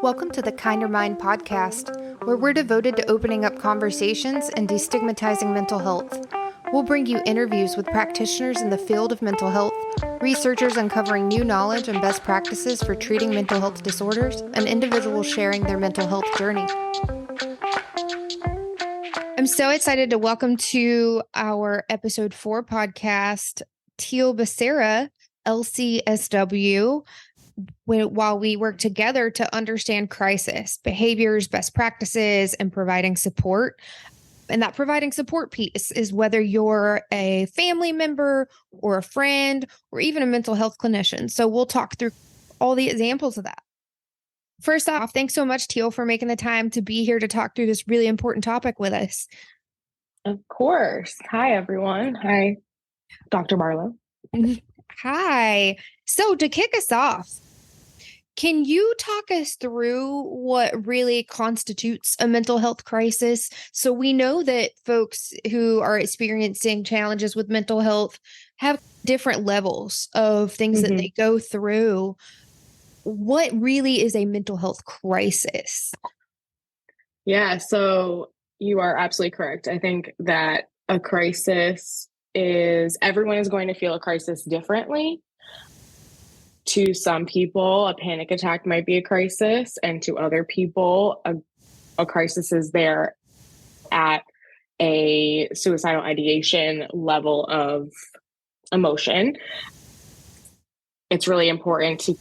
Welcome to the Kinder Mind podcast, where we're devoted to opening up conversations and destigmatizing mental health. We'll bring you interviews with practitioners in the field of mental health, researchers uncovering new knowledge and best practices for treating mental health disorders, and individuals sharing their mental health journey. I'm so excited to welcome to our episode 4 podcast, Teele Becerra, LCSW, while we work together to understand crisis, behaviors, best practices, and providing support. And that providing support piece is whether you're a family member or a friend or even a mental health clinician. So we'll talk through all the examples of that. First off, thanks so much, Teal, for making the time to be here to talk through this really important topic with us. Of course. Hi, everyone. Hi, Dr. Barlow. Hi. So to kick us off, can you talk us through what really constitutes a mental health crisis? So we know that folks who are experiencing challenges with mental health have different levels of things that they go through. What really is a mental health crisis? Yeah, so you are absolutely correct. I think that a crisis is everyone is going to feel a crisis differently. To some people, a panic attack might be a crisis, and to other people, a crisis is there at a suicidal ideation level of emotion. It's really important to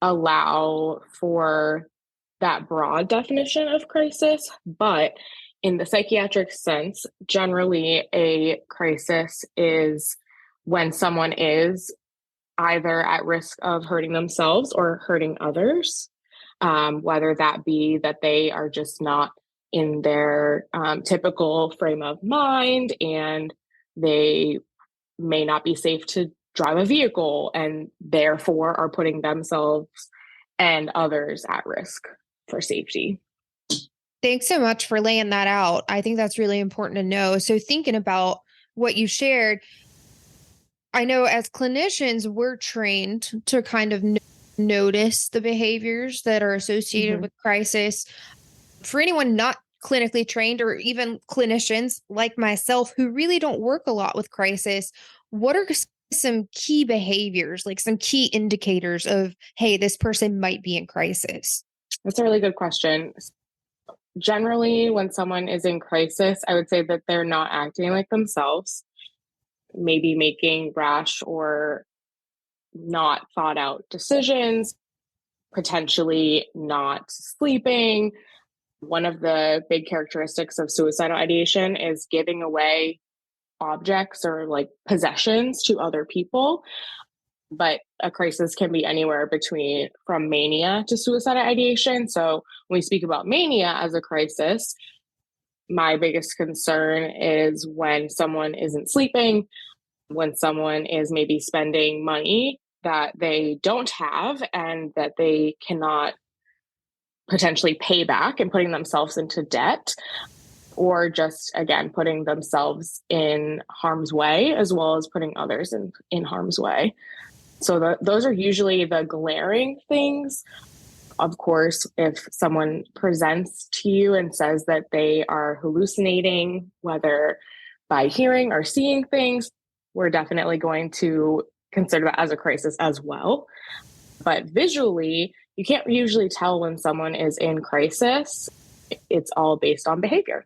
allow for that broad definition of crisis, but in the psychiatric sense, generally a crisis is when someone is either at risk of hurting themselves or hurting others, whether that be that they are just not in their typical frame of mind and they may not be safe to drive a vehicle and therefore are putting themselves and others at risk for safety. Thanks so much for laying that out. I think that's really important to know. So thinking about what you shared, I know as clinicians, we're trained to kind of notice the behaviors that are associated with crisis. For anyone not clinically trained or even clinicians like myself who really don't work a lot with crisis, what are some key behaviors, like some key indicators of, hey, this person might be in crisis? That's a really good question. Generally, when someone is in crisis, I would say that they're not acting like themselves, maybe making rash or not thought out decisions, potentially not sleeping. One of the big characteristics of suicidal ideation is giving away objects or like possessions to other people. But a crisis can be anywhere from mania to suicidal ideation. So when we speak about mania as a crisis, my biggest concern is when someone isn't sleeping, when someone is maybe spending money that they don't have and that they cannot potentially pay back and putting themselves into debt, or just, again, putting themselves in harm's way as well as putting others in harm's way. So those are usually the glaring things. Of course, if someone presents to you and says that they are hallucinating, whether by hearing or seeing things, we're definitely going to consider that as a crisis as well. But visually, you can't usually tell when someone is in crisis. It's all based on behavior.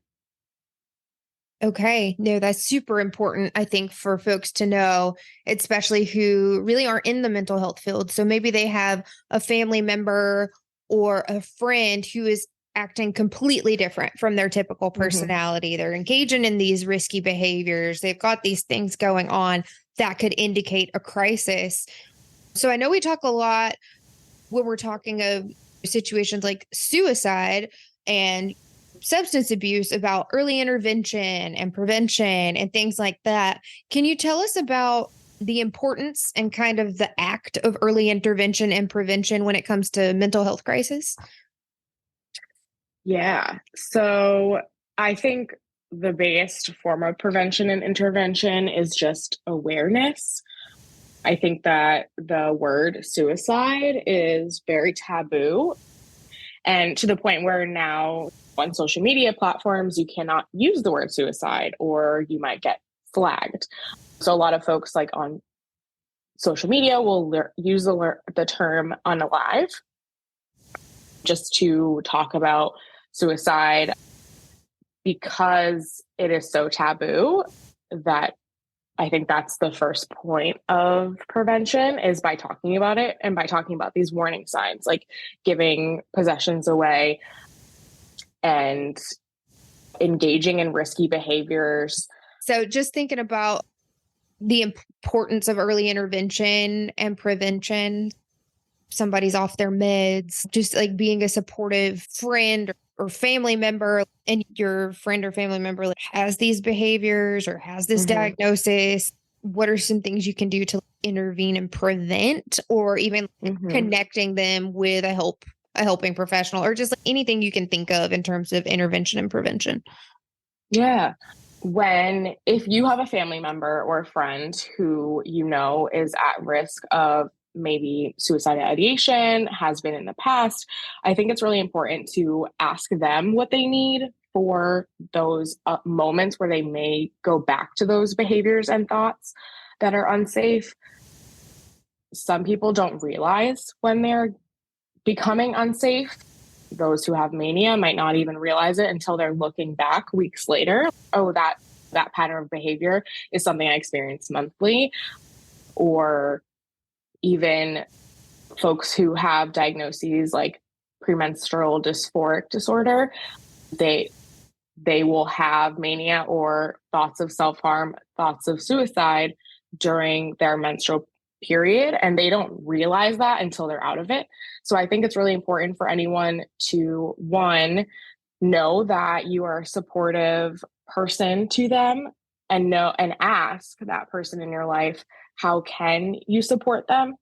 Okay. No, that's super important, I think, for folks to know, especially who really aren't in the mental health field. So maybe they have a family member or a friend who is acting completely different from their typical personality. They're engaging in these risky behaviors. They've got these things going on that could indicate a crisis. So I know we talk a lot when we're talking of situations like suicide and substance abuse about early intervention and prevention and things like that. Can you tell us about the importance and kind of the act of early intervention and prevention when it comes to mental health crisis? Yeah. So I think the biggest form of prevention and intervention is just awareness. I think that the word suicide is very taboo, and to the point where now on social media platforms, you cannot use the word suicide or you might get flagged. So a lot of folks like on social media will use the term unalive just to talk about suicide because it is so taboo that I think that's the first point of prevention is by talking about it and by talking about these warning signs, like giving possessions away and engaging in risky behaviors. So just thinking about the importance of early intervention and prevention. Somebody's off their meds, just like being a supportive friend or family member, and your friend or family member like, has these behaviors or has this Mm-hmm. diagnosis. What are some things you can do to intervene and prevent, or even Mm-hmm. connecting them with a helping professional, or just like anything you can think of in terms of intervention and prevention? Yeah. If you have a family member or a friend who you know is at risk of maybe suicidal ideation, has been in the past, I think it's really important to ask them what they need for those moments where they may go back to those behaviors and thoughts that are unsafe. Some people don't realize when they're becoming unsafe. Those who have mania might not even realize it until they're looking back weeks later. Oh, that pattern of behavior is something I experience monthly. Or even folks who have diagnoses like premenstrual dysphoric disorder, they they will have mania or thoughts of self-harm, thoughts of suicide during their menstrual period, and they don't realize that until they're out of it. So I think it's really important for anyone to, one, know that you are a supportive person to them, and know and ask that person in your life, how can you support them?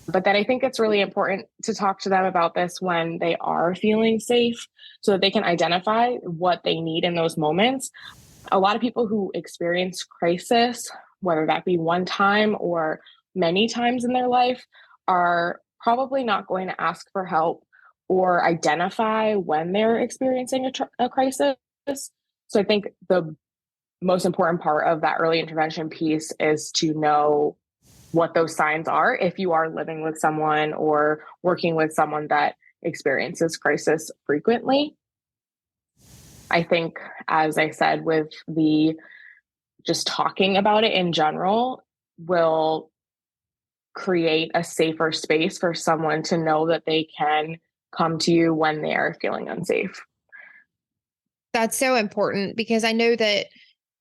But then I think it's really important to talk to them about this when they are feeling safe so that they can identify what they need in those moments. A lot of people who experience crisis, whether that be one time or many times in their life, are probably not going to ask for help or identify when they're experiencing a crisis. So I think the most important part of that early intervention piece is to know what those signs are if you are living with someone or working with someone that experiences crisis frequently. I think, as I said, with the just talking about it in general will create a safer space for someone to know that they can come to you when they are feeling unsafe. That's so important because I know that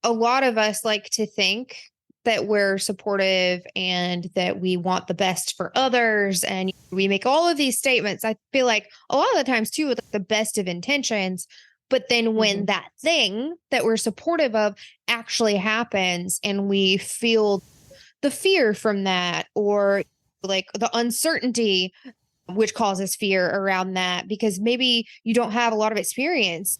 a lot of us like to think that we're supportive and that we want the best for others. And we make all of these statements. I feel like a lot of the times, too, with the best of intentions. But then when Mm-hmm. that thing that we're supportive of actually happens and we feel the fear from that, or like the uncertainty, which causes fear around that, because maybe you don't have a lot of experience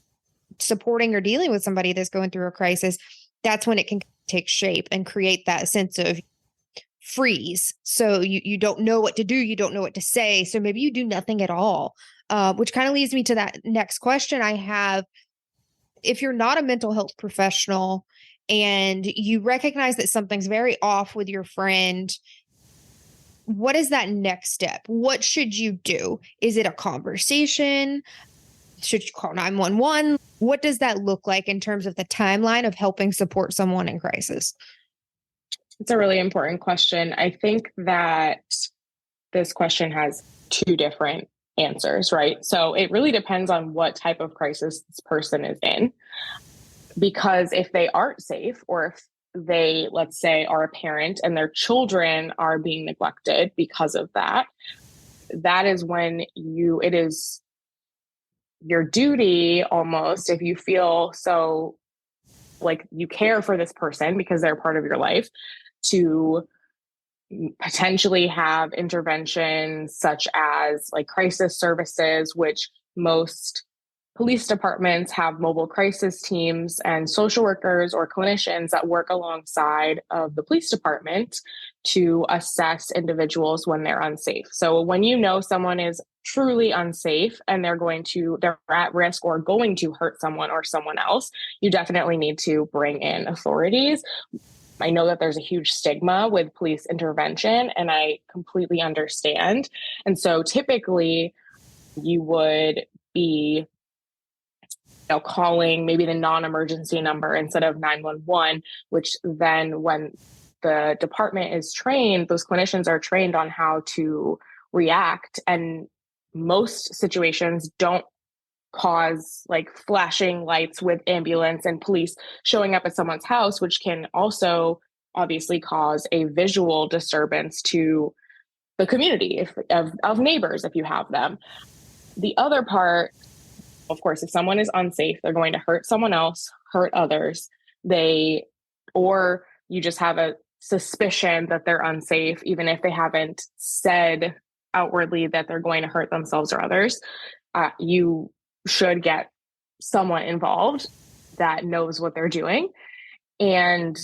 supporting or dealing with somebody that's going through a crisis, that's when it can take shape and create that sense of freeze. So you don't know what to do, you don't know what to say. So maybe you do nothing at all. Which kind of leads me to that next question I have. If you're not a mental health professional and you recognize that something's very off with your friend, what is that next step? What should you do? Is it a conversation? Should you call 911? What does that look like in terms of the timeline of helping support someone in crisis? It's a really important question. I think that this question has two different answers, right? So it really depends on what type of crisis this person is in. Because if they aren't safe, or if they, let's say, are a parent and their children are being neglected because of that, that is when it is your duty almost, if you feel so like you care for this person because they're part of your life, to potentially have interventions such as like crisis services, which most police departments have mobile crisis teams and social workers or clinicians that work alongside of the police department to assess individuals when they're unsafe. So when you know someone is truly unsafe and they're at risk or going to hurt someone or someone else, you definitely need to bring in authorities. I know that there's a huge stigma with police intervention, and I completely understand. And so typically you would be calling maybe the non-emergency number instead of 911, which then when the department is trained, those clinicians are trained on how to react. And most situations don't cause like flashing lights with ambulance and police showing up at someone's house, which can also obviously cause a visual disturbance to the community of neighbors if you have them. The other part, of course, if someone is unsafe, they're going to hurt someone else, hurt others. Or you just have a suspicion that they're unsafe, even if they haven't said outwardly that they're going to hurt themselves or others. You should get someone involved that knows what they're doing. And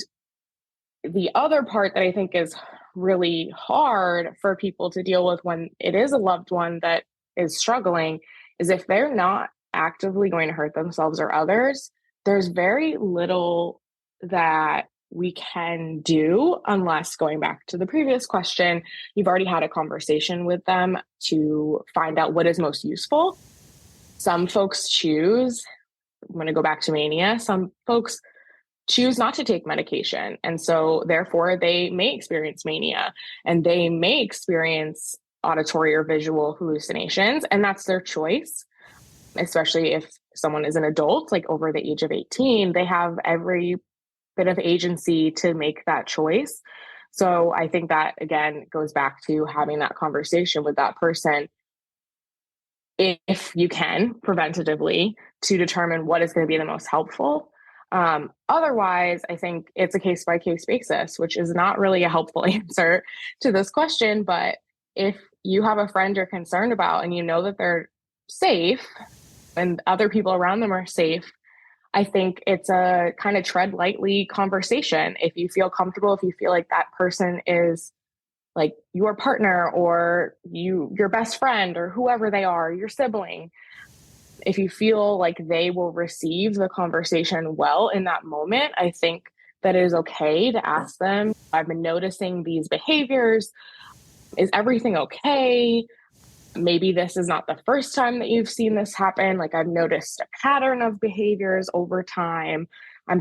the other part that I think is really hard for people to deal with when it is a loved one that is struggling is if they're not actively going to hurt themselves or others, there's very little that we can do unless, going back to the previous question, you've already had a conversation with them to find out what is most useful. Some folks choose, I'm going to go back to mania, some folks choose not to take medication. And so therefore they may experience mania and they may experience auditory or visual hallucinations, and that's their choice. Especially if someone is an adult, like over the age of 18, they have every bit of agency to make that choice. So I think that, again, goes back to having that conversation with that person, if you can, preventatively, to determine what is going to be the most helpful. Otherwise, I think it's a case-by-case basis, which is not really a helpful answer to this question. But if you have a friend you're concerned about and you know that they're safe, and other people around them are safe, I think it's a kind of tread lightly conversation. If you feel comfortable, if you feel like that person is like your partner or your best friend or whoever they are, your sibling, if you feel like they will receive the conversation well in that moment, I think that it is okay to ask them, I've been noticing these behaviors. Is everything okay? Maybe this is not the first time that you've seen this happen. Like, I've noticed a pattern of behaviors over time. I'm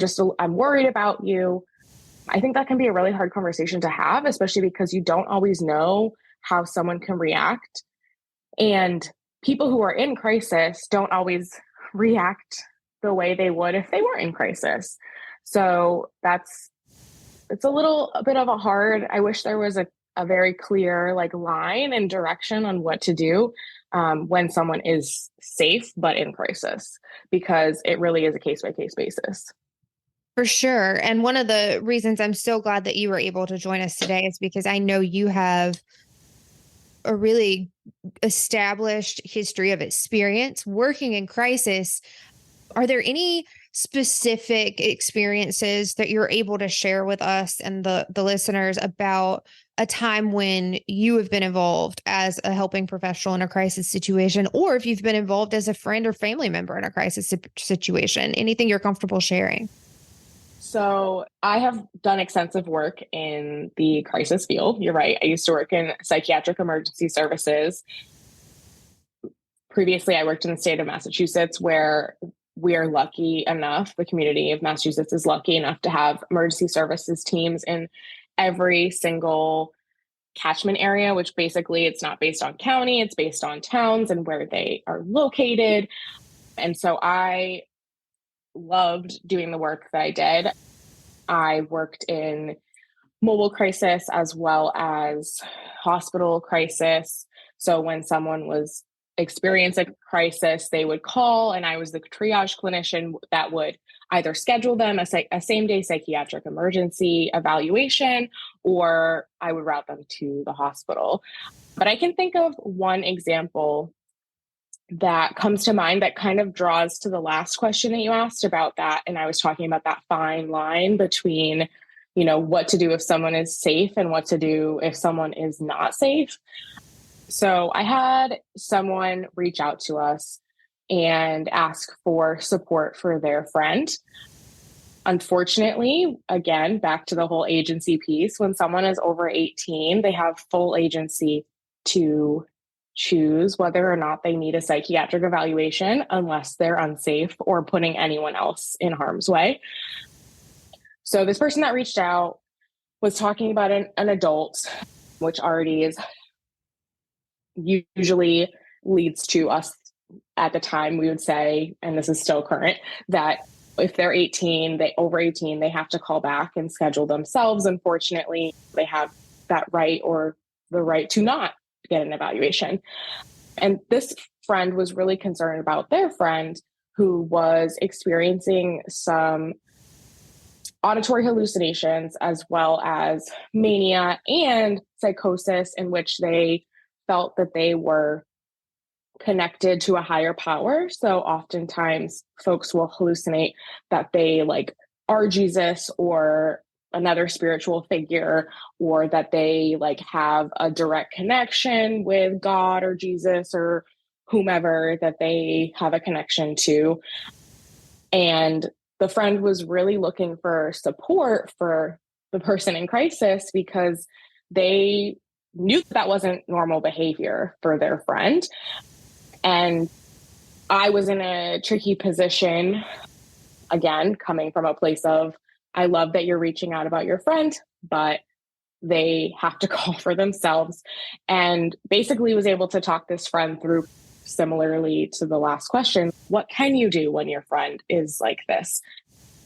worried about you. I think that can be a really hard conversation to have, especially because you don't always know how someone can react. And people who are in crisis don't always react the way they would if they weren't in crisis. So it's a bit of a hard, I wish there was a very clear like line and direction on what to do when someone is safe but in crisis, because it really is a case-by-case basis. For sure. And one of the reasons I'm so glad that you were able to join us today is because I know you have a really established history of experience working in crisis. Are there any specific experiences that you're able to share with us and the listeners about a time when you have been involved as a helping professional in a crisis situation, or if you've been involved as a friend or family member in a crisis situation? Anything you're comfortable sharing? So I have done extensive work in the crisis field. You're right. I used to work in psychiatric emergency services. Previously, I worked in the state of Massachusetts, where we are lucky enough, the community of Massachusetts is lucky enough to have emergency services teams in every single catchment area, which basically it's not based on county, it's based on towns and where they are located. And so I loved doing the work that I did. I worked in mobile crisis as well as hospital crisis. So when someone was experiencing a crisis, they would call, and I was the triage clinician that would either schedule them a same-day psychiatric emergency evaluation, or I would route them to the hospital. But I can think of one example that comes to mind that kind of draws to the last question that you asked about that. And I was talking about that fine line between, what to do if someone is safe and what to do if someone is not safe. So I had someone reach out to us and ask for support for their friend. Unfortunately, again, back to the whole agency piece, when someone is over 18, they have full agency to choose whether or not they need a psychiatric evaluation unless they're unsafe or putting anyone else in harm's way. So this person that reached out was talking about an adult, which already is usually leads to us at the time, we would say, and this is still current, that if they're 18, over 18, they have to call back and schedule themselves. Unfortunately, they have that right or the right to not get an evaluation. And this friend was really concerned about their friend who was experiencing some auditory hallucinations as well as mania and psychosis, in which they felt that they were connected to a higher power. So oftentimes folks will hallucinate that they are Jesus or another spiritual figure, or that they have a direct connection with God or Jesus or whomever that they have a connection to. And the friend was really looking for support for the person in crisis because they knew that wasn't normal behavior for their friend. And I was in a tricky position, again, coming from a place of, I love that you're reaching out about your friend, but they have to call for themselves. And basically was able to talk this friend through, similarly to the last question, what can you do when your friend is like this?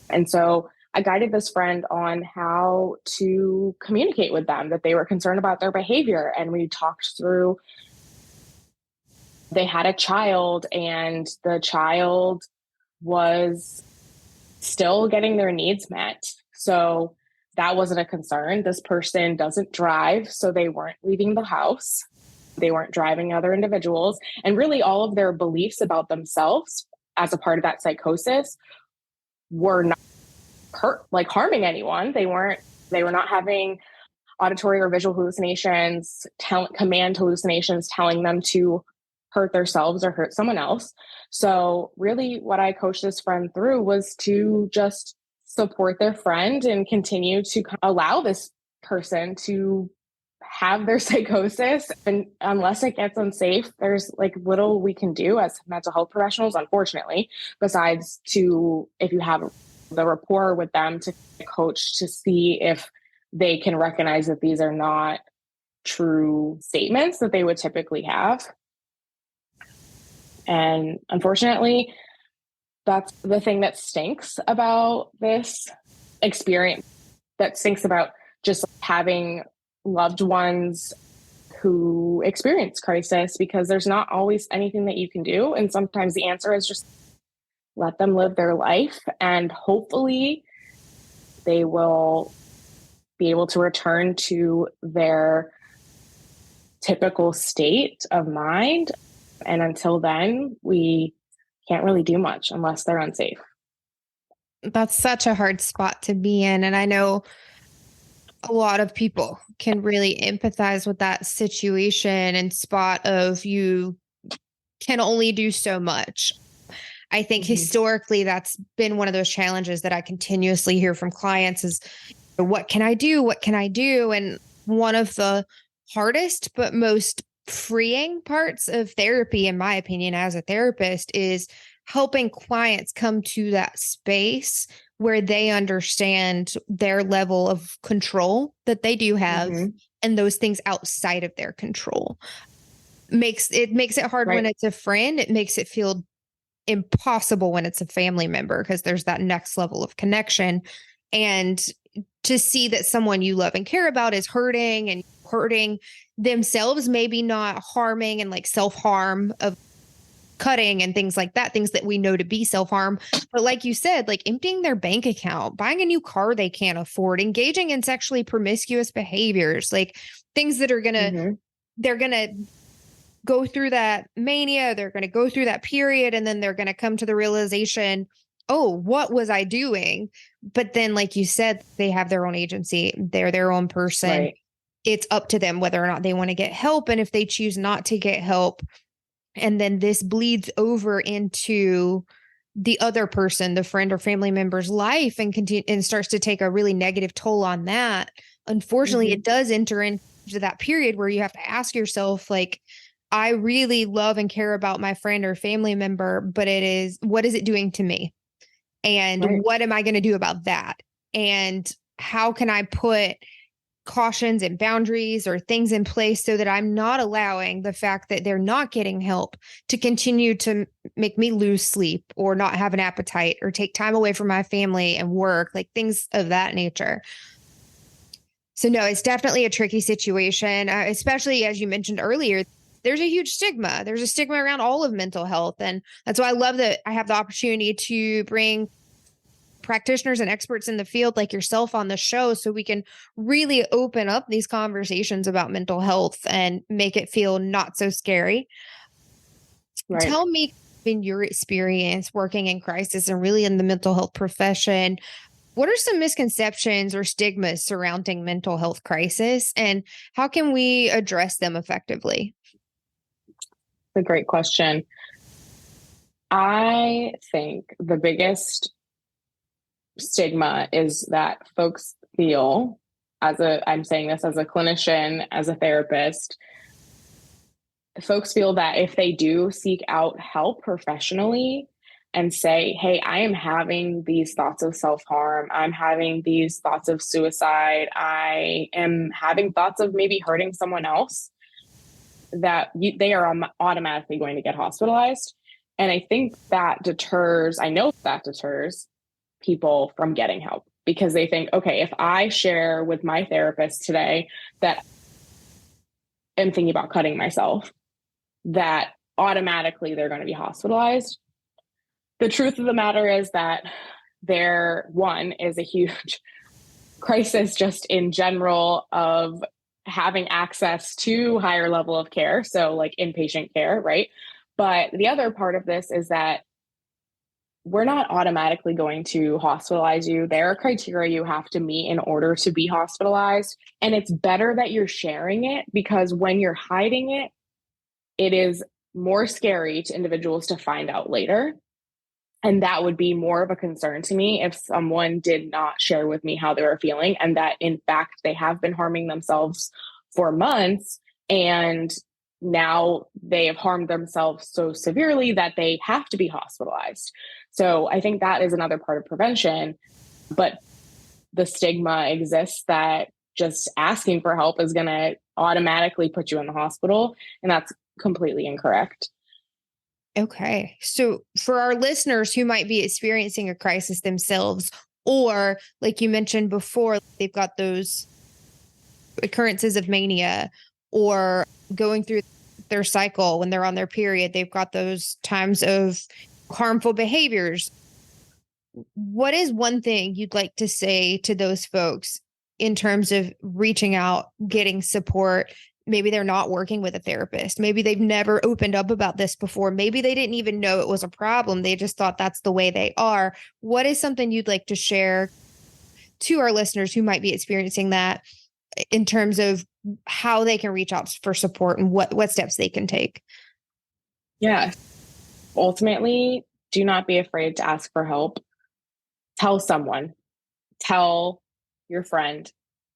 And so I guided this friend on how to communicate with them, that they were concerned about their behavior. And we talked through, they had a child and the child was still getting their needs met. So that wasn't a concern. This person doesn't drive, so they weren't leaving the house. They weren't driving other individuals. And really all of their beliefs about themselves as a part of that psychosis were not harming anyone. They were not having auditory or visual hallucinations, command hallucinations telling them to hurt themselves or hurt someone else. So really what I coached this friend through was to just support their friend and continue to allow this person to have their psychosis. And unless it gets unsafe, there's little we can do as mental health professionals, unfortunately, besides if you have the rapport with them, to coach to see if they can recognize that these are not true statements that they would typically have. And unfortunately, that's the thing that stinks about this experience, that stinks about just having loved ones who experience crisis, because there's not always anything that you can do. And sometimes the answer is just let them live their life, and hopefully they will be able to return to their typical state of mind. And until then, we can't really do much unless they're unsafe. That's such a hard spot to be in. And I know a lot of people can really empathize with that situation and spot of, you can only do so much. I think historically that's been one of those challenges that I continuously hear from clients is, what can I do? What can I do? And one of the hardest but most freeing parts of therapy, in my opinion, as a therapist, is helping clients come to that space where they understand their level of control that they do have, and those things outside of their control. Makes it hard when it's a friend. It makes it feel impossible when it's a family member, because there's that next level of connection. And to see that someone you love and care about is hurting themselves, maybe not harming and self-harm of cutting and things like that, things that we know to be self-harm. But like you said, emptying their bank account, buying a new car they can't afford, engaging in sexually promiscuous behaviors, things that are they're going to go through that mania, they're going to go through that period, and then they're going to come to the realization, oh, what was I doing? But then, like you said, they have their own agency, they're their own person. Right. It's up to them whether or not they want to get help. And if they choose not to get help, and then this bleeds over into the other person, the friend or family member's life, and continue and starts to take a really negative toll on that. Unfortunately, Mm-hmm. it does enter into that period where you have to ask yourself, like, I really love and care about my friend or family member, but what is it doing to me? And Right. what am I going to do about that? And how can I put cautions and boundaries or things in place so that I'm not allowing the fact that they're not getting help to continue to make me lose sleep or not have an appetite or take time away from my family and work, like things of that nature. So, no, it's definitely a tricky situation, especially as you mentioned earlier. There's a huge stigma. There's a stigma around all of mental health. And that's why I love that I have the opportunity to bring practitioners and experts in the field like yourself on the show so we can really open up these conversations about mental health and make it feel not so scary. Right. Tell me, in your experience working in crisis and really in the mental health profession, what are some misconceptions or stigmas surrounding mental health crisis, and how can we address them effectively? It's a great question. I think the biggest stigma is that folks feel, I'm saying this as a clinician, as a therapist, folks feel that if they do seek out help professionally and say, hey, I am having these thoughts of self-harm, I'm having these thoughts of suicide, I am having thoughts of maybe hurting someone else, they are automatically going to get hospitalized. And I think I know that deters people from getting help, because they think, okay, if I share with my therapist today that I'm thinking about cutting myself, that automatically they're going to be hospitalized. The truth of the matter is that there, one, is a huge crisis just in general of having access to higher level of care. So like inpatient care, right? But the other part of this is that we're not automatically going to hospitalize you. There are criteria you have to meet in order to be hospitalized. And it's better that you're sharing it, because when you're hiding it, it is more scary to individuals to find out later. And that would be more of a concern to me if someone did not share with me how they were feeling, and that in fact they have been harming themselves for months, and now they have harmed themselves so severely that they have to be hospitalized. So I think that is another part of prevention. But the stigma exists that just asking for help is going to automatically put you in the hospital. And that's completely incorrect. Okay. So for our listeners who might be experiencing a crisis themselves, or like you mentioned before, they've got those occurrences of mania or going through their cycle when they're on their period, they've got those times of harmful behaviors. What is one thing you'd like to say to those folks in terms of reaching out, getting support? Maybe they're not working with a therapist. Maybe they've never opened up about this before. Maybe they didn't even know it was a problem. They just thought that's the way they are. What is something you'd like to share to our listeners who might be experiencing that in terms of how they can reach out for support and what steps they can take? Yeah. Ultimately, do not be afraid to ask for help. Tell someone, tell your friend,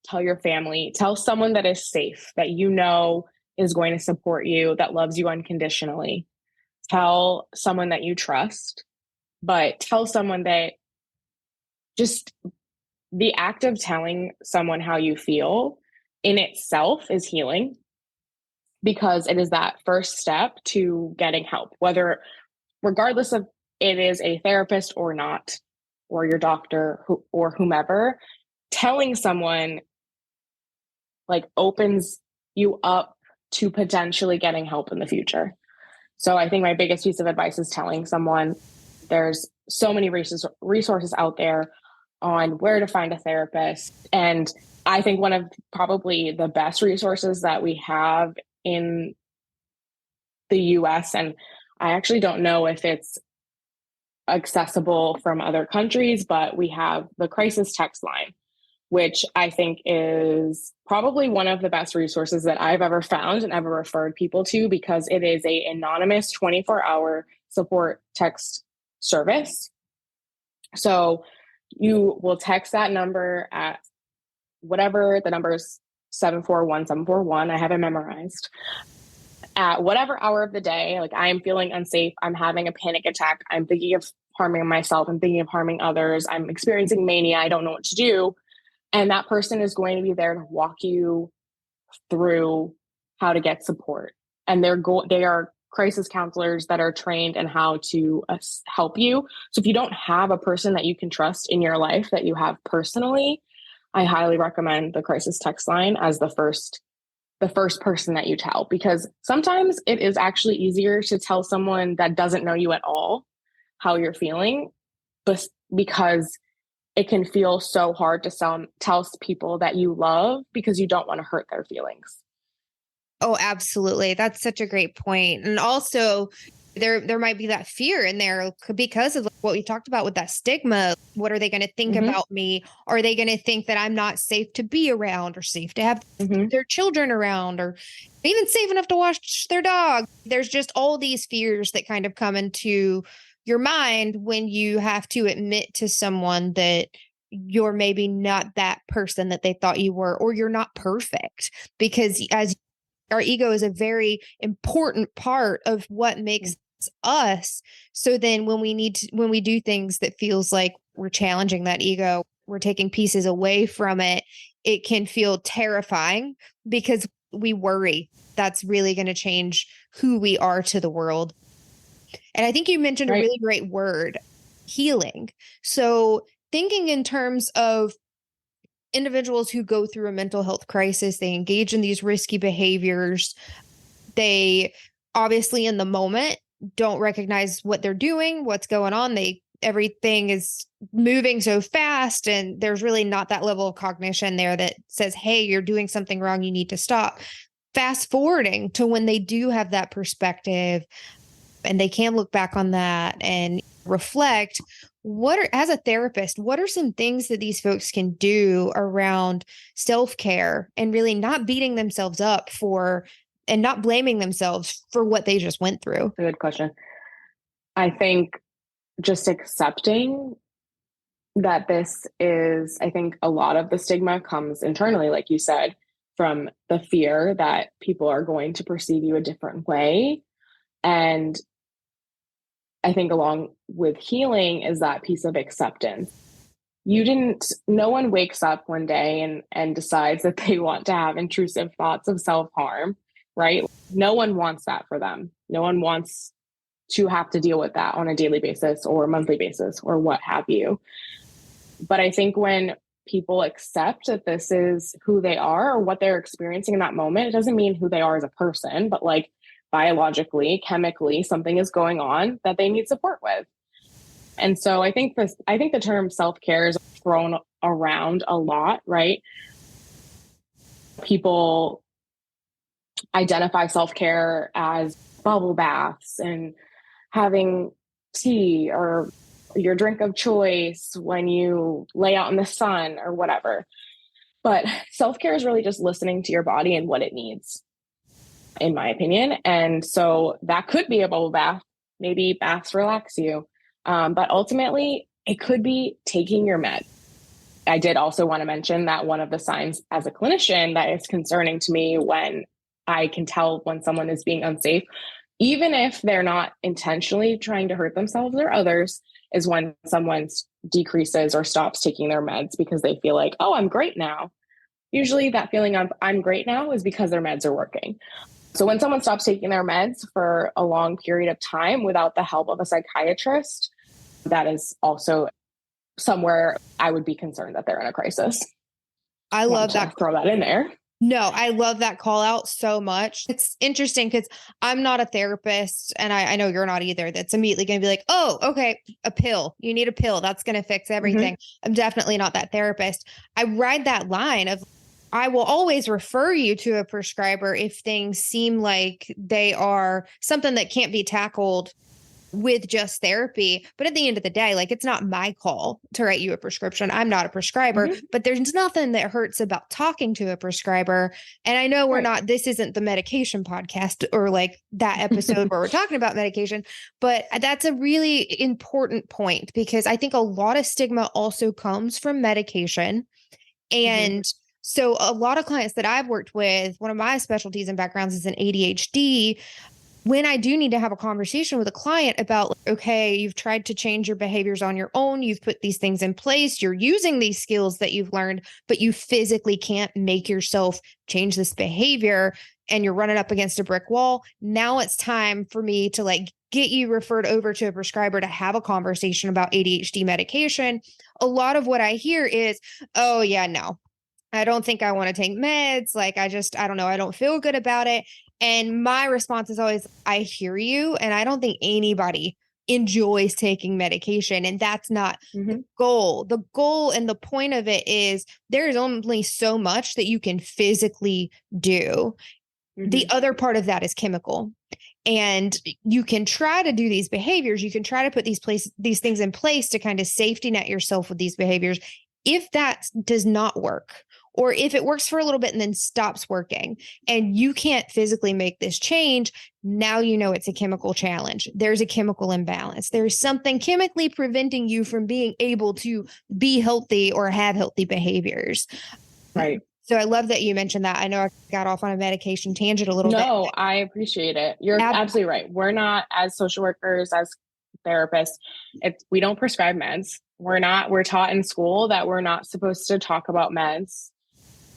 tell your family, tell someone that is safe, that you know is going to support you, that loves you unconditionally. Tell someone that you trust, but tell someone that just the act of telling someone how you feel in itself is healing, because it is that first step to getting help, whether regardless of it is a therapist or not, or your doctor or whomever. Telling someone like opens you up to potentially getting help in the future. So I think my biggest piece of advice is telling someone. There's so many resources out there on where to find a therapist. And I think one of probably the best resources that we have in the US, and I actually don't know if it's accessible from other countries, but we have the crisis text line, which I think is probably one of the best resources that I've ever found and ever referred people to, because it is a anonymous 24-hour support text service. So you will text that number at whatever the number is, 741-741. I have it memorized. At whatever hour of the day, like I am feeling unsafe, I'm having a panic attack, I'm thinking of harming myself, I'm thinking of harming others, I'm experiencing mania, I don't know what to do. And that person is going to be there to walk you through how to get support. And they are crisis counselors that are trained in how to help you. So if you don't have a person that you can trust in your life that you have personally, I highly recommend the crisis text line as the first person that you tell, because sometimes it is actually easier to tell someone that doesn't know you at all how you're feeling, but because it can feel so hard to tell people that you love because you don't want to hurt their feelings. Oh, absolutely. That's such a great point. And also there might be that fear in there because of what we talked about with that stigma. What are they going to think about me? Are they going to think that I'm not safe to be around, or safe to have their children around, or even safe enough to watch their dog? There's just all these fears that kind of come into your mind when you have to admit to someone that you're maybe not that person that they thought you were, or you're not perfect, because as our ego is a very important part of what makes us. So then when we do things that feels like we're challenging that ego, we're taking pieces away from it, it can feel terrifying because we worry that's really going to change who we are to the world. And I think you mentioned a really great word, healing. So thinking in terms of individuals who go through a mental health crisis, they engage in these risky behaviors. They obviously in the moment don't recognize what they're doing, what's going on. Everything is moving so fast, and there's really not that level of cognition there that says, hey, you're doing something wrong, you need to stop. Fast forwarding to when they do have that perspective and they can look back on that and reflect, as a therapist, what are some things that these folks can do around self-care and really not beating themselves up and not blaming themselves for what they just went through? A good question. I think just accepting that I think a lot of the stigma comes internally, like you said, from the fear that people are going to perceive you a different way. And I think along with healing is that piece of acceptance. No one wakes up one day and decides that they want to have intrusive thoughts of self-harm, right? No one wants that for them. No one wants to have to deal with that on a daily basis or monthly basis or what have you. But I think when people accept that this is who they are or what they're experiencing in that moment, it doesn't mean who they are as a person, but like biologically, chemically, something is going on that they need support with. And so I think the term self-care is thrown around a lot, right? People identify self-care as bubble baths and having tea or your drink of choice when you lay out in the sun or whatever. But self-care is really just listening to your body and what it needs, in my opinion. And so that could be a bubble bath. Maybe baths relax you. But ultimately, it could be taking your med. I did also want to mention that one of the signs as a clinician that is concerning to me when I can tell when someone is being unsafe, even if they're not intentionally trying to hurt themselves or others, is when someone decreases or stops taking their meds because they feel like, oh, I'm great now. Usually that feeling of I'm great now is because their meds are working. So when someone stops taking their meds for a long period of time without the help of a psychiatrist, that is also somewhere I would be concerned that they're in a crisis. I love that. Throw that in there. No, I love that call out so much. It's interesting because I'm not a therapist, and I know you're not either. That's immediately going to be like, oh, okay, a pill. You need a pill. That's going to fix everything. I'm definitely not that therapist. I ride that line of I will always refer you to a prescriber if things seem like they are something that can't be tackled with just therapy. But at the end of the day, like, it's not my call to write you a prescription. I'm not a prescriber, but there's nothing that hurts about talking to a prescriber. And I know this isn't the medication podcast or like that episode where we're talking about medication, but that's a really important point because I think a lot of stigma also comes from medication. And so a lot of clients that I've worked with, one of my specialties and backgrounds is in ADHD. When I do need to have a conversation with a client about, okay, you've tried to change your behaviors on your own, you've put these things in place, you're using these skills that you've learned, but you physically can't make yourself change this behavior and you're running up against a brick wall. Now it's time for me to like get you referred over to a prescriber to have a conversation about ADHD medication. A lot of what I hear is, oh yeah, no, I don't think I want to take meds. Like, I don't know. I don't feel good about it. And my response is always, I hear you. And I don't think anybody enjoys taking medication. And that's not the goal. The goal and the point of it is there's only so much that you can physically do. The other part of that is chemical. And you can try to do these behaviors. You can try to put these things in place to kind of safety net yourself with these behaviors. If that does not work, or if it works for a little bit and then stops working and you can't physically make this change, now you know it's a chemical challenge. There's a chemical imbalance. There's something chemically preventing you from being able to be healthy or have healthy behaviors. Right. So I love that you mentioned that. I know I got off on a medication tangent a little bit. No, I appreciate it. You're absolutely right. We're not, as social workers, as therapists, we don't prescribe meds. We're taught in school that we're not supposed to talk about meds,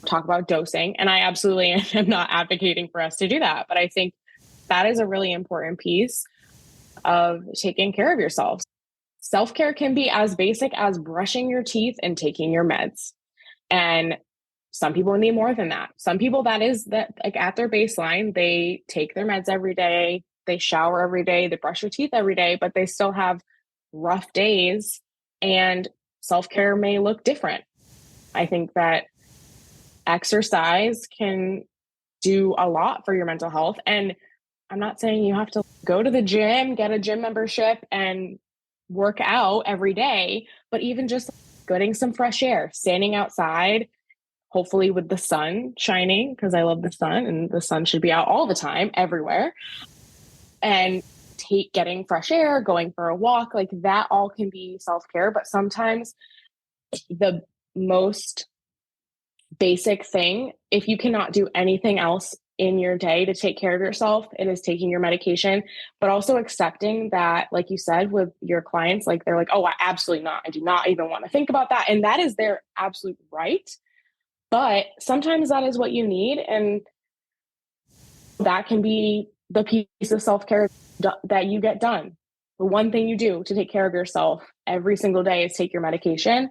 talk about dosing. And I absolutely am not advocating for us to do that. But I think that is a really important piece of taking care of yourself. Self-care can be as basic as brushing your teeth and taking your meds. And some people need more than that. Some people like at their baseline, they take their meds every day, they shower every day, they brush their teeth every day, but they still have rough days and self-care may look different. I think that exercise can do a lot for your mental health. And I'm not saying you have to go to the gym, get a gym membership and work out every day, but even just getting some fresh air, standing outside, hopefully with the sun shining, because I love the sun and the sun should be out all the time, everywhere. And getting fresh air, going for a walk, like that all can be self-care. But sometimes the most basic thing, if you cannot do anything else in your day to take care of yourself, it is taking your medication, but also accepting that, like you said, with your clients, like they're like, oh, absolutely not. I do not even want to think about that. And that is their absolute right. But sometimes that is what you need. And that can be the piece of self-care that you get done. The one thing you do to take care of yourself every single day is take your medication.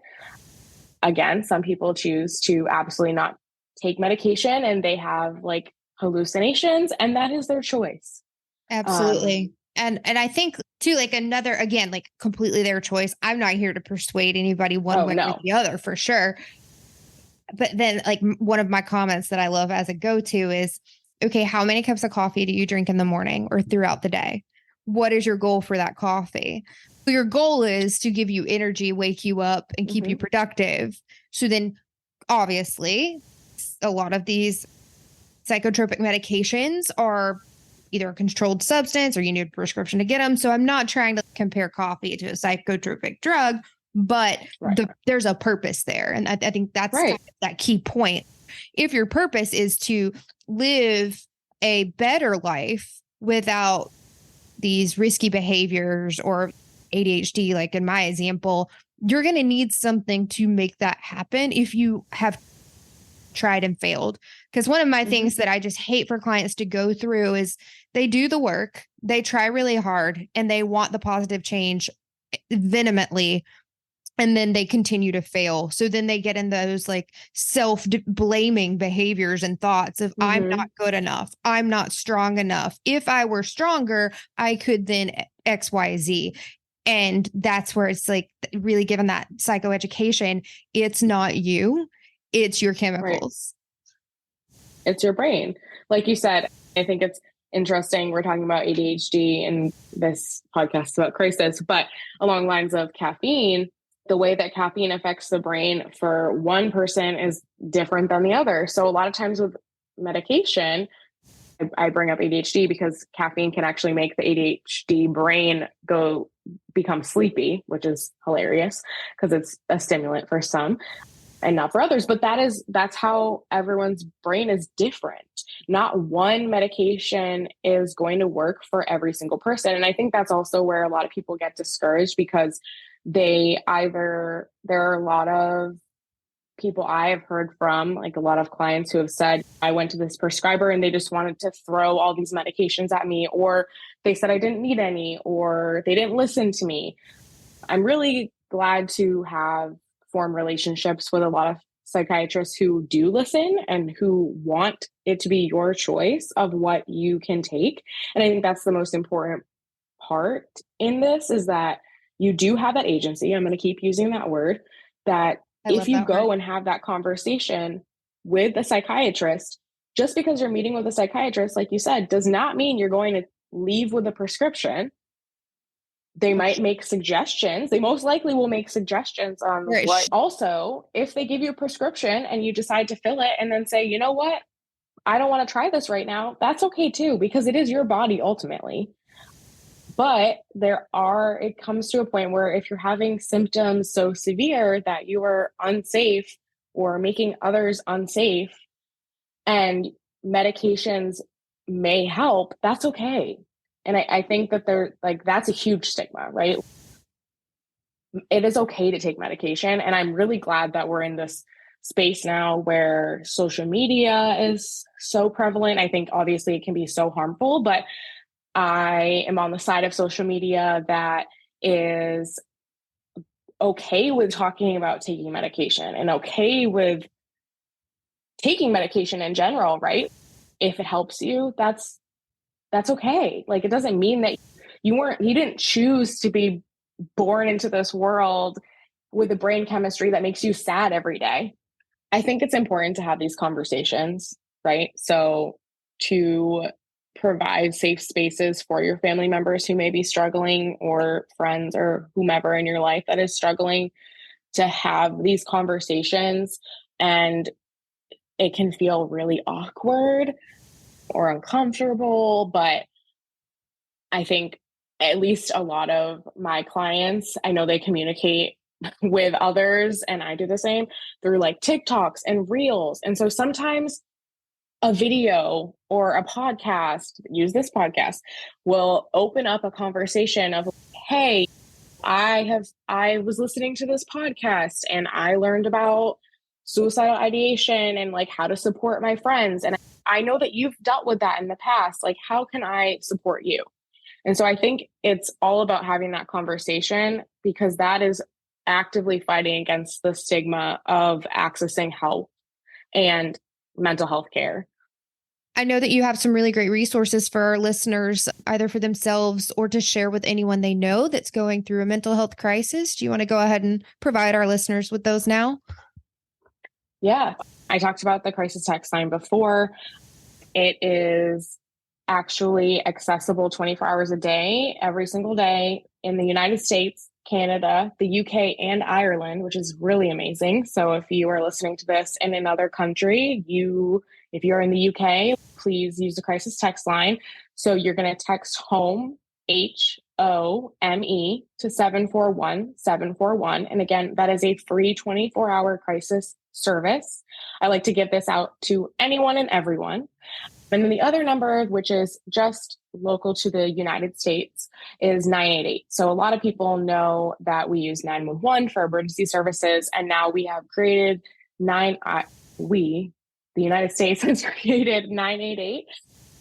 Again, some people choose to absolutely not take medication and they have like hallucinations, and that is their choice. Absolutely. And I think too, like another, again, like completely their choice. I'm not here to persuade anybody one way or the other for sure. But then like one of my comments that I love as a go-to is, okay, how many cups of coffee do you drink in the morning or throughout the day? What is your goal for that coffee? Your goal is to give you energy, wake you up, and keep you productive. So then obviously a lot of these psychotropic medications are either a controlled substance or you need a prescription to get them. So I'm not trying to compare coffee to a psychotropic drug, but there's a purpose there. And I think that's kind of that key point. If your purpose is to live a better life without these risky behaviors or ADHD, like in my example, you're going to need something to make that happen if you have tried and failed. Because one of my things that I just hate for clients to go through is they do the work, they try really hard, and they want the positive change vehemently, and then they continue to fail. So then they get in those like self-blaming behaviors and thoughts of I'm not good enough. I'm not strong enough. If I were stronger, I could then X, Y, Z. And that's where it's like really given that psychoeducation, it's not you, it's your chemicals. It's your brain. Like you said, I think it's interesting. We're talking about ADHD in this podcast about crisis, but along lines of caffeine, the way that caffeine affects the brain for one person is different than the other. So a lot of times with medication, I bring up ADHD because caffeine can actually make the ADHD brain become sleepy, which is hilarious because it's a stimulant for some and not for others. But that's how everyone's brain is different. Not one medication is going to work for every single person. And I think that's also where a lot of people get discouraged because there are a lot of people I have heard from, like a lot of clients who have said, I went to this prescriber and they just wanted to throw all these medications at me, or they said I didn't need any, or they didn't listen to me. I'm really glad to have formed relationships with a lot of psychiatrists who do listen and who want it to be your choice of what you can take. And I think that's the most important part in this, is that you do have that agency. I'm going to keep using that word, that I if love you that word. go and have that conversation with a psychiatrist, just because you're meeting with a psychiatrist, like you said, does not mean you're going to leave with a prescription. They might make suggestions. They most likely will make suggestions on what. Also, if they give you a prescription and you decide to fill it and then say, you know what, I don't want to try this right now, that's okay too, because it is your body ultimately. But it comes to a point where if you're having symptoms so severe that you are unsafe or making others unsafe and medications may help, that's okay. And I think that that's a huge stigma, right? It is okay to take medication. And I'm really glad that we're in this space now where social media is so prevalent. I think obviously it can be so harmful, but I am on the side of social media that is okay with talking about taking medication and okay with taking medication in general, right? If it helps you, that's okay. Like, it doesn't mean that you didn't choose to be born into this world with a brain chemistry that makes you sad every day. I think it's important to have these conversations, right? So to provide safe spaces for your family members who may be struggling, or friends or whomever in your life that is struggling, to have these conversations. And it can feel really awkward or uncomfortable, but I think at least a lot of my clients, I know they communicate with others, and I do the same, through like TikToks and Reels. And so sometimes a video or a podcast, use this podcast, will open up a conversation of, hey, I was listening to this podcast and I learned about suicidal ideation and like how to support my friends. And I know that you've dealt with that in the past. Like, how can I support you? And so I think it's all about having that conversation, because that is actively fighting against the stigma of accessing help and mental health care. I know that you have some really great resources for our listeners, either for themselves or to share with anyone they know that's going through a mental health crisis. Do you want to go ahead and provide our listeners with those now? Yeah, I talked about the crisis text line before. It is actually accessible 24 hours a day, every single day, in the United States, Canada, the UK, and Ireland, which is really amazing. So if you are listening to this in another country, if you're in the UK, please use the crisis text line. So you're going to text HOME, HOME, to 741-741. And again, that is a free 24-hour crisis service. I like to give this out to anyone and everyone. And then the other number, which is just local to the United States, is 988. So a lot of people know that we use 911 for emergency services. And now we have created the United States has created 988,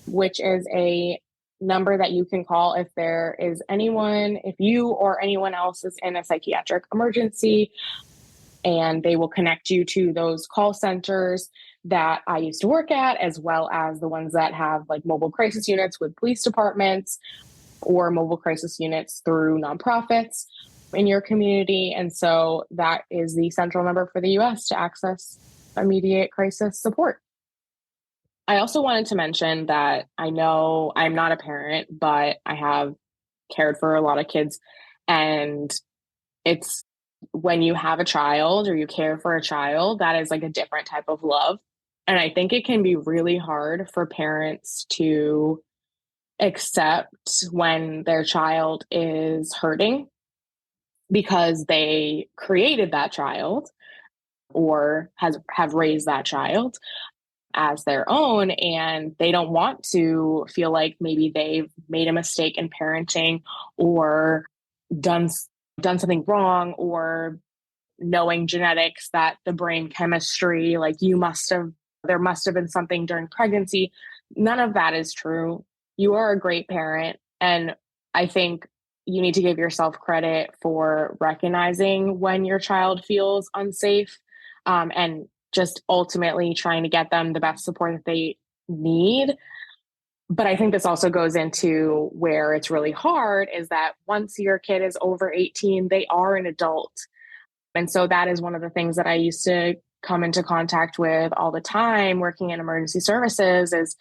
which is a number that you can call if if you or anyone else is in a psychiatric emergency, and they will connect you to those call centers that I used to work at, as well as the ones that have like mobile crisis units with police departments, or mobile crisis units through nonprofits in your community. And so that is the central number for the US to access immediate crisis support. I also wanted to mention that I know I'm not a parent, but I have cared for a lot of kids. And it's when you have a child or you care for a child, that is like a different type of love. And I think it can be really hard for parents to accept when their child is hurting because they created that child or have raised that child as their own, and they don't want to feel like maybe they've made a mistake in parenting or done done something wrong, or knowing genetics that the brain chemistry, like you must have, there must have been something during pregnancy. None of that is true. You are a great parent, and I think you need to give yourself credit for recognizing when your child feels unsafe, and just ultimately trying to get them the best support that they need. But I think this also goes into where it's really hard is that once your kid is over 18, they are an adult. And so that is one of the things that I used to come into contact with all the time working in emergency services is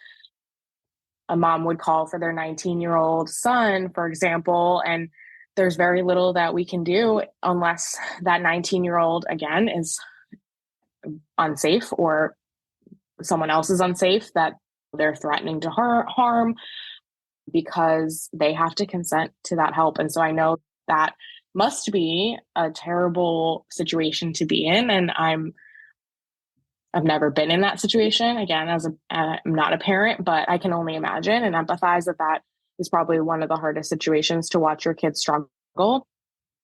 a mom would call for their 19-year-old son, for example, and there's very little that we can do unless that 19-year-old again is unsafe or someone else is unsafe that they're threatening to harm because they have to consent to that help. And so I know that must be a terrible situation to be in. And I've never been in that situation again, I'm not a parent, but I can only imagine and empathize that that is probably one of the hardest situations to watch your kids struggle.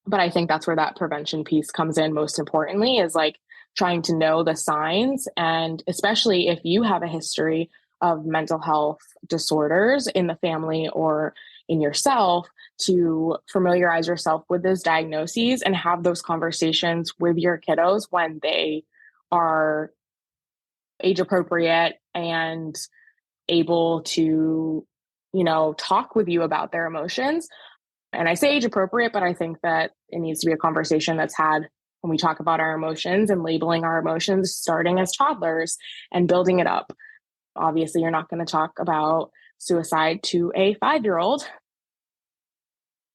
But I think that's where that prevention piece comes in most importantly, is like trying to know the signs. And especially if you have a history of mental health disorders in the family or in yourself, to familiarize yourself with those diagnoses and have those conversations with your kiddos when they are age appropriate and able to, talk with you about their emotions. And I say age appropriate, but I think that it needs to be a conversation that's had when we talk about our emotions and labeling our emotions starting as toddlers and building it up. Obviously, you're not going to talk about suicide to a 5-year-old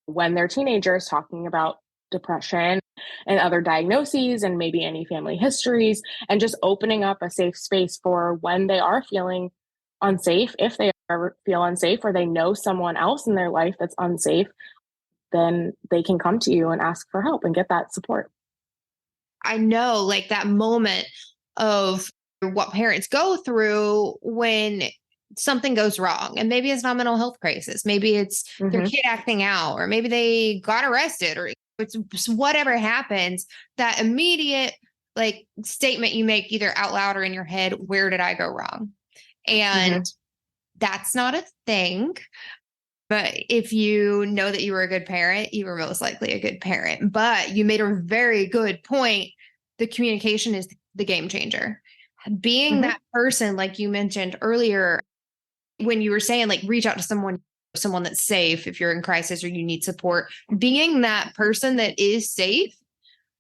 when they're teenagers, talking about depression and other diagnoses and maybe any family histories, and just opening up a safe space for when they are feeling unsafe, if they ever feel unsafe or they know someone else in their life that's unsafe, then they can come to you and ask for help and get that support. I know like that moment of what parents go through when something goes wrong. And maybe it's not a mental health crisis. Maybe it's their Mm-hmm. kid acting out, or maybe they got arrested, or it's whatever happens, that immediate like statement you make either out loud or in your head, where did I go wrong? And Mm-hmm. that's not a thing. But if you know that you were a good parent, you were most likely a good parent. But you made a very good point. The communication is the game changer. Being Mm-hmm. that person, like you mentioned earlier, when you were saying, like, reach out to someone that's safe if you're in crisis or you need support, being that person that is safe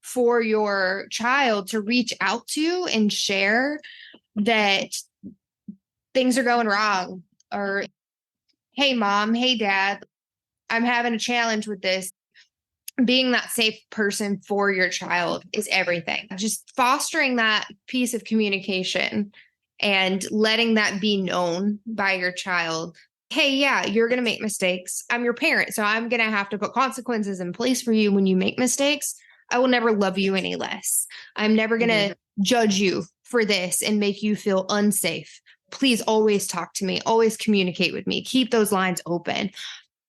for your child to reach out to and share that things are going wrong, or, hey, mom, hey, dad, I'm having a challenge with this. Being that safe person for your child is everything. Just fostering that piece of communication and letting that be known by your child. Hey, yeah, you're going to make mistakes. I'm your parent, so I'm going to have to put consequences in place for you when you make mistakes. I will never love you any less. I'm never going to judge you for this and make you feel unsafe. Please always talk to me, always communicate with me, keep those lines open.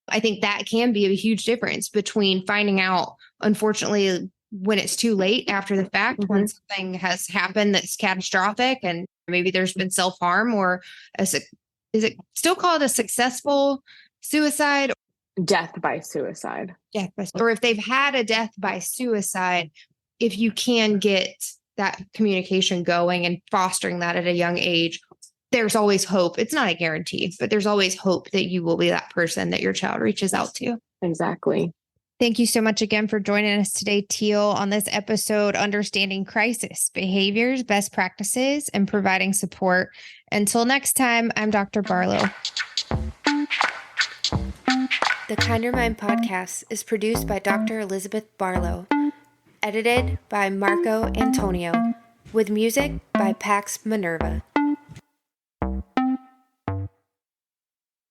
I think that can be a huge difference between finding out, unfortunately, when it's too late after the fact, Mm-hmm. when something has happened that's catastrophic and maybe there's been self-harm, or is it still called a successful suicide? Death by suicide. Death by, or if they've had a death by suicide, if you can get that communication going and fostering that at a young age, there's always hope. It's not a guarantee, but there's always hope that you will be that person that your child reaches out to. Exactly. Thank you so much again for joining us today, Teal, on this episode, Understanding Crisis Behaviors, Best Practices, and Providing Support. Until next time, I'm Dr. Barlow. The Kinder Mind podcast is produced by Dr. Elizabeth Barlow, edited by Marco Antonio, with music by Pax Minerva.